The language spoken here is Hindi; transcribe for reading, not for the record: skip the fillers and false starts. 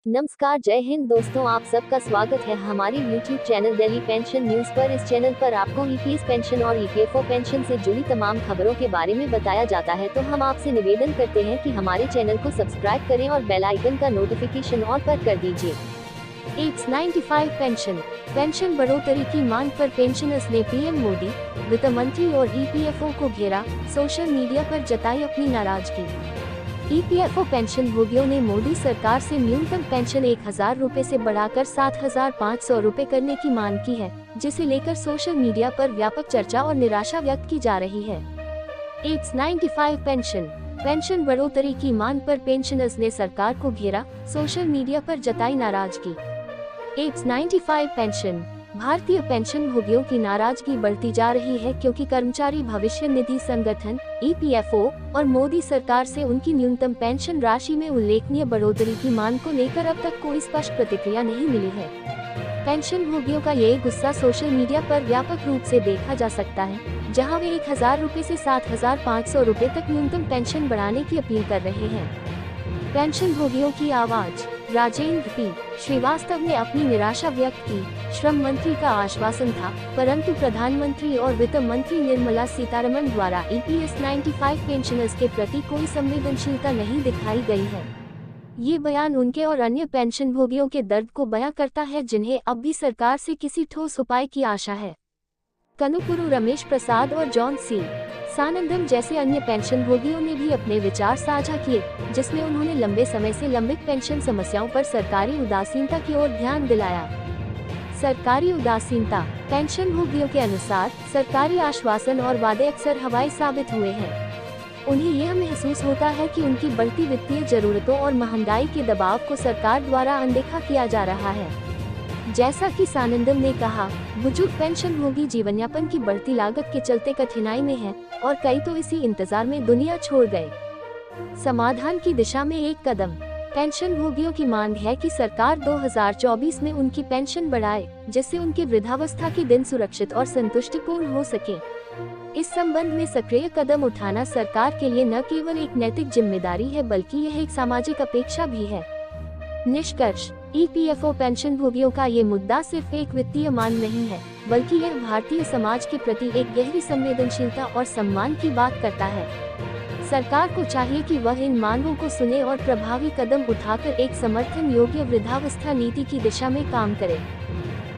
नमस्कार, जय हिंद दोस्तों, आप सबका स्वागत है हमारे YouTube channel Delhi pension news पर। इस चैनल पर आपको ईपीएस पेंशन और ईपीएफओ पेंशन से जुड़ी तमाम खबरों के बारे में बताया जाता है। तो हम आपसे निवेदन करते हैं कि हमारे चैनल को सब्सक्राइब करें और बेल आइकन का नोटिफिकेशन ऑल पर कर दीजिए। X95 पेंशन बढ़ोतरी की मांग पर पेंशनर्स ने पीएम मोदी, वित्त मंत्री और ईपीएफओ को घेरा, सोशल मीडिया पर जताई अपनी नाराजगी। ईपीएफओ पेंशन भोगियों ने मोदी सरकार से न्यूनतम पेंशन 1000 रुपए से बढ़ाकर 7500 रुपए करने की मांग की है, जिसे लेकर सोशल मीडिया पर व्यापक चर्चा और निराशा व्यक्त की जा रही है। X95 पेंशन बढ़ोतरी की मांग पर पेंशनर्स ने सरकार को घेरा, सोशल मीडिया पर जताई नाराजगी। X95 भारतीय पेंशन भोगियों की नाराजगी बढ़ती जा रही है, क्योंकि कर्मचारी भविष्य निधि संगठन ईपीएफओ और मोदी सरकार से उनकी न्यूनतम पेंशन राशि में उल्लेखनीय बढ़ोतरी की मांग को लेकर अब तक कोई स्पष्ट प्रतिक्रिया नहीं मिली है। पेंशन भोगियों का ये गुस्सा सोशल मीडिया पर व्यापक रूप से देखा जा सकता है, जहां वे 1000 रुपए से 7500 रुपए तक न्यूनतम पेंशन बढ़ाने की अपील कर रहे हैं। पेंशन भोगियों की आवाज। राजेंद्र पी श्रीवास्तव ने अपनी निराशा व्यक्त की। श्रम मंत्री का आश्वासन था, परंतु प्रधानमंत्री और वित्त मंत्री निर्मला सीतारमण द्वारा ईपीएस 95 पेंशनर्स के प्रति कोई संवेदनशीलता नहीं दिखाई गई है। ये बयान उनके और अन्य पेंशन भोगियों के दर्द को बयां करता है, जिन्हें अब भी सरकार से किसी ठोस उपाय की आशा है। कनुपुरु रमेश प्रसाद और जॉन सी सानंदम जैसे अन्य पेंशन भोगियों ने भी अपने विचार साझा किए, जिसमें उन्होंने लंबे समय से लंबित पेंशन समस्याओं पर सरकारी उदासीनता की ओर ध्यान दिलाया। सरकारी उदासीनता। पेंशन भोगियों के अनुसार सरकारी आश्वासन और वादे अक्सर हवाई साबित हुए हैं। उन्हें यह महसूस होता है कि उनकी बढ़ती वित्तीय जरूरतों और महंगाई के दबाव को सरकार द्वारा अनदेखा किया जा रहा है। जैसा कि सानंदम ने कहा, बुजुर्ग पेंशन भोगी जीवनयापन की बढ़ती लागत के चलते कठिनाई में हैं, और कई तो इसी इंतजार में दुनिया छोड़ गए। समाधान की दिशा में एक कदम। पेंशन भोगियों की मांग है कि सरकार 2024 में उनकी पेंशन बढ़ाए, जिससे उनके वृद्धावस्था के दिन सुरक्षित और संतुष्टिपूर्ण हो सके। इस संबंध में सक्रिय कदम उठाना सरकार के लिए न केवल एक नैतिक जिम्मेदारी है, बल्कि यह एक सामाजिक अपेक्षा भी है। निष्कर्ष। ईपीएफओ पेंशन भोगियों का ये मुद्दा सिर्फ एक वित्तीय मांग नहीं है, बल्कि यह भारतीय समाज के प्रति एक गहरी संवेदनशीलता और सम्मान की बात करता है। सरकार को चाहिए कि वह इन मांगों को सुने और प्रभावी कदम उठाकर एक समर्थन योग्य वृद्धावस्था नीति की दिशा में काम करे।